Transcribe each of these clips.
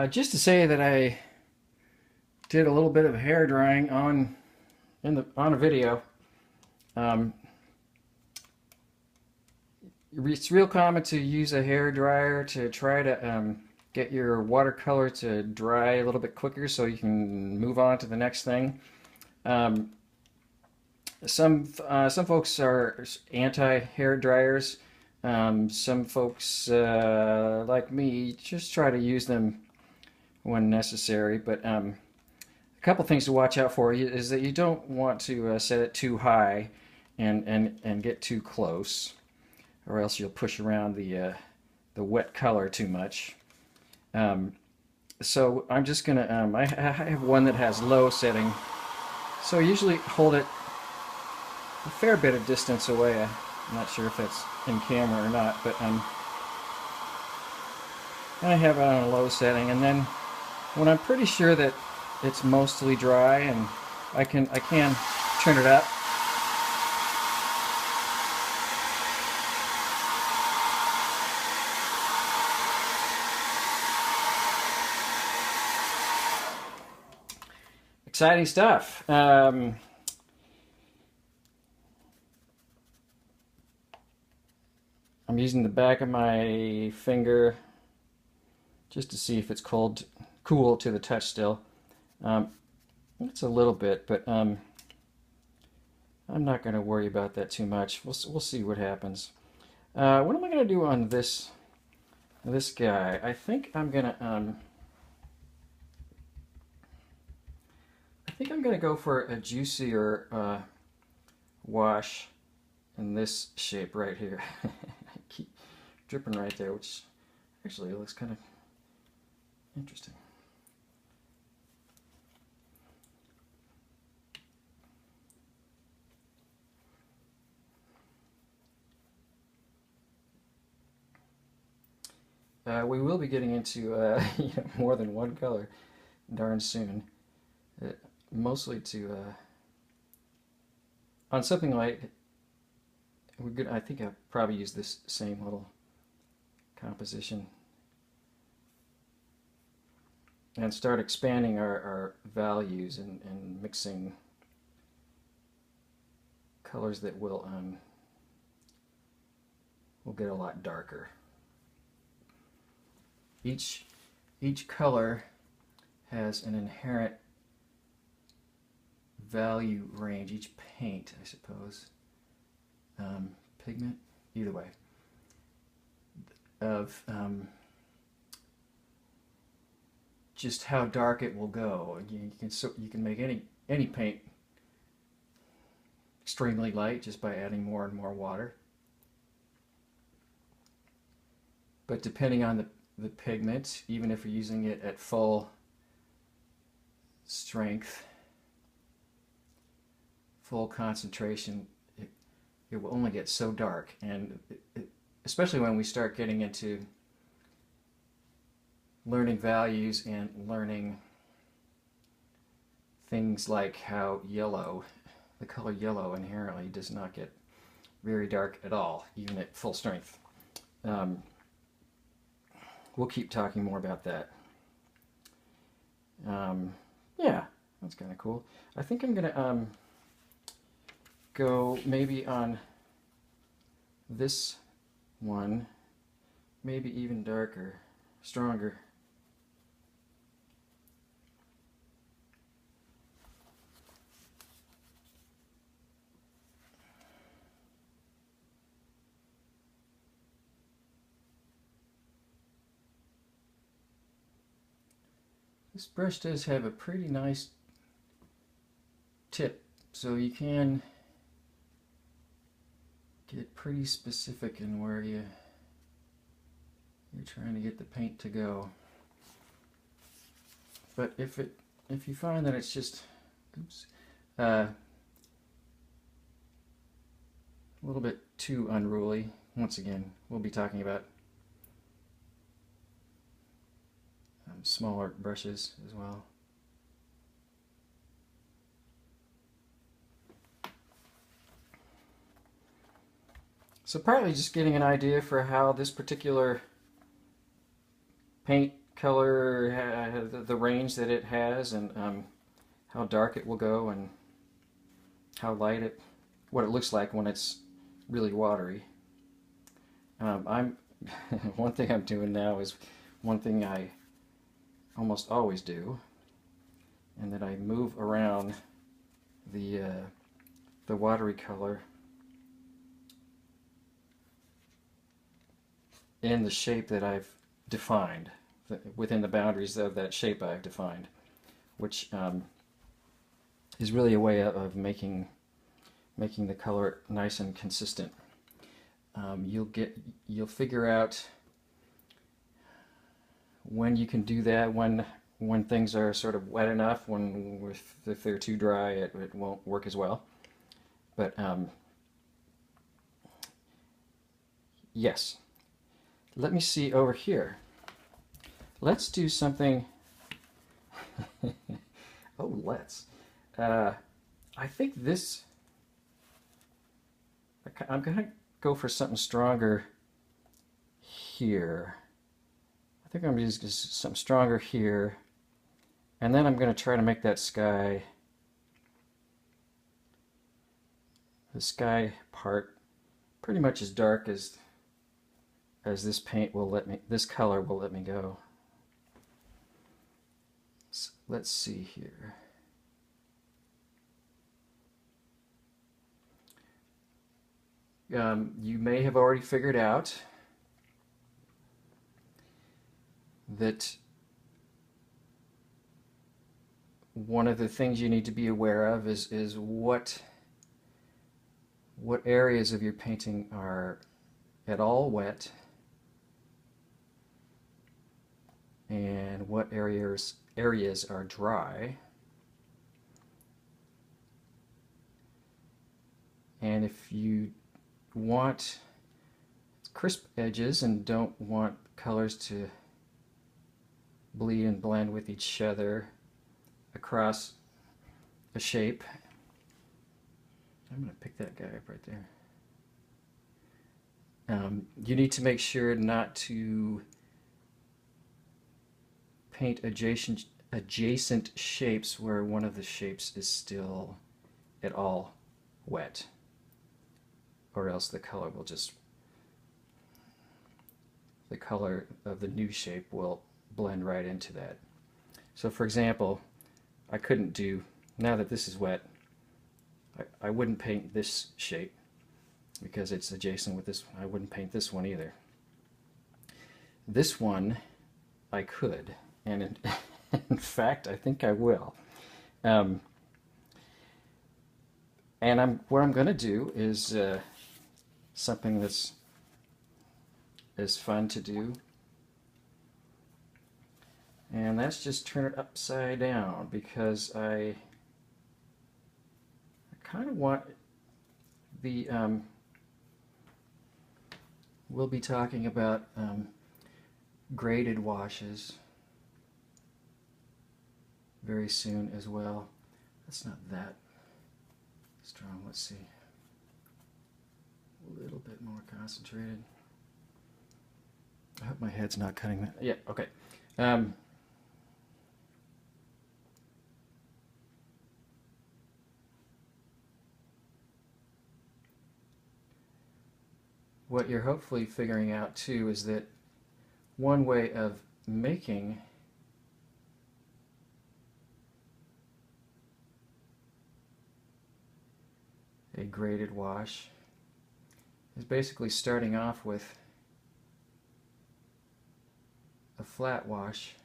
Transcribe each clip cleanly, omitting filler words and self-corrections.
Just to say that I did a little bit of hair drying on a video. Um, it's real common to use a hair dryer to try to get your watercolor to dry a little bit quicker so you can move on to the next thing. Um, some folks are anti hair dryers. Some folks like me just try to use them when necessary, but a couple things to watch out for is that you don't want to set it too high and get too close, or else you'll push around the wet color too much. Um, so I'm just gonna I have one that has low setting, so I usually hold it a fair bit of distance away. I'm not sure if that's in camera or not, but I have it on a low setting, and then when I'm pretty sure that it's mostly dry and I can turn it up. Exciting stuff. I'm using the back of my finger just to see if it's cool to the touch still. Um, it's a little bit, but I'm not going to worry about that too much. We'll see what happens. What am I going to do on this guy? I think I'm going to go for a juicier wash in this shape right here. I keep dripping right there, which actually looks kind of interesting. We will be getting into more than one color darn soon. Uh, Mostly to on something like I think I'll probably use this same little composition and start expanding our values and mixing colors that will get a lot darker. Each color has an inherent value range, each paint, I suppose, pigment, either way, of just how dark it will go. You can make any paint extremely light just by adding more and more water. But depending on the pigment, even if you're using it at full strength, full concentration, it will only get so dark. And especially when we start getting into learning values and learning things like how the color yellow inherently does not get very dark at all, even at full strength. We'll keep talking more about that. Yeah, that's kind of cool. I think I'm gonna go maybe on this one, maybe even darker, stronger. This brush does have a pretty nice tip, so you can get pretty specific in where you're trying to get the paint to go. But if you find that it's just a little bit too unruly, once again, we'll be talking about smaller brushes as well. So partly just getting an idea for how this particular paint color, the range that it has, and how dark it will go, and how light it, what it looks like when it's really watery. I'm one thing I'm doing now is one thing I almost always do, and that I move around the watery color in the shape that I've defined, within the boundaries of that shape I've defined, which is really a way of making the color nice and consistent. You'll figure out when you can do that, when things are sort of wet enough. If they're too dry, it won't work as well. But yes, let me see over here. Let's do something. Oh, let's. I think this. I'm gonna go for something stronger here. I think I'm going to use something stronger here, and then I'm going to try to make that sky, the sky part, pretty much as dark as this paint will let me, this color will let me go. So let's see here. You may have already figured out that one of the things you need to be aware of is what areas of your painting are at all wet, and what areas are dry. And if you want crisp edges and don't want colors to bleed and blend with each other across a shape, I'm going to pick that guy up right there. You need to make sure not to paint adjacent shapes where one of the shapes is still at all wet, or else the color will just, the color of the new shape will blend right into that. So for example, I couldn't do, now that this is wet, I wouldn't paint this shape because it's adjacent with this. I wouldn't paint this one either. This one I could, and in fact I think I will. And what I'm going to do is something that's is fun to do, and that's just turn it upside down, because I kind of want the we'll be talking about graded washes very soon as well. That's not that strong. Let's see, a little bit more concentrated. I hope my head's not cutting that. Yeah, okay. What you're hopefully figuring out too is that one way of making a graded wash is basically starting off with a flat wash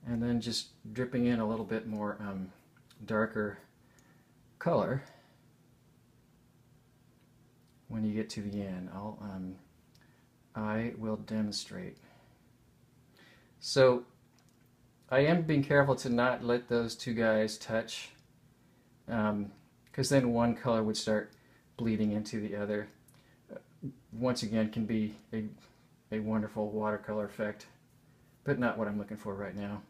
and then just dripping in a little bit more darker color when you get to the end. I will demonstrate. So I am being careful to not let those two guys touch, because then one color would start bleeding into the other. Once again, can be a wonderful watercolor effect, but not what I'm looking for right now.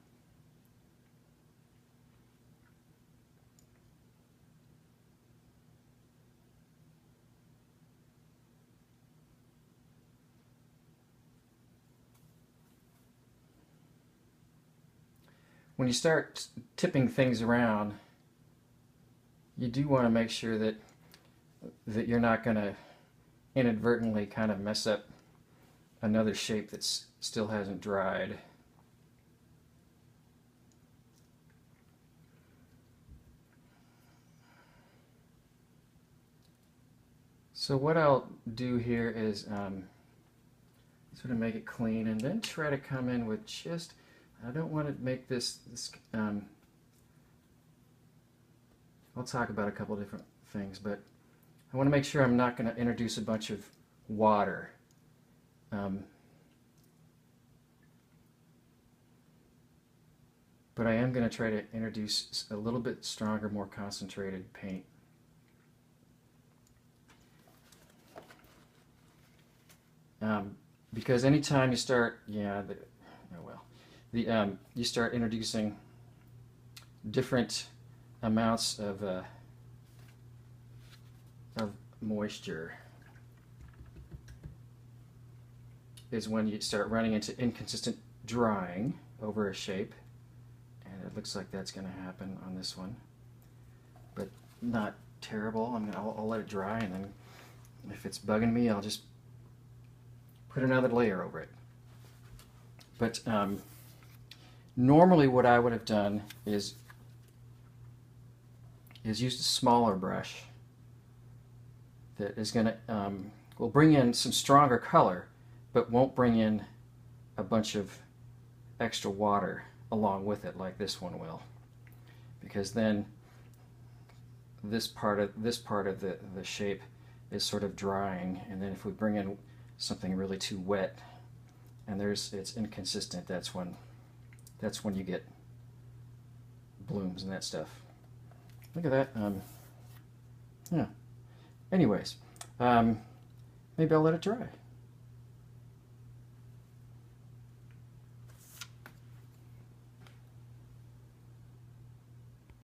when you start tipping things around, you do want to make sure that you're not going to inadvertently kind of mess up another shape that still hasn't dried. So what I'll do here is sort of make it clean and then try to come in with just, I don't want to make this I'll talk about a couple different things, but I want to make sure I'm not going to introduce a bunch of water. But I am going to try to introduce a little bit stronger, more concentrated paint. Because anytime you start, you start introducing different amounts of moisture, is when you start running into inconsistent drying over a shape, and it looks like that's going to happen on this one, but not terrible. I'll let it dry, and then if it's bugging me, I'll just put another layer over it. But normally what I would have done is used a smaller brush that is going to will bring in some stronger color, but won't bring in a bunch of extra water along with it like this one will, because then this part of the shape is sort of drying, and then if we bring in something really too wet and it's inconsistent, that's when you get blooms and that stuff. Look at that. Yeah. Anyways, maybe I'll let it dry.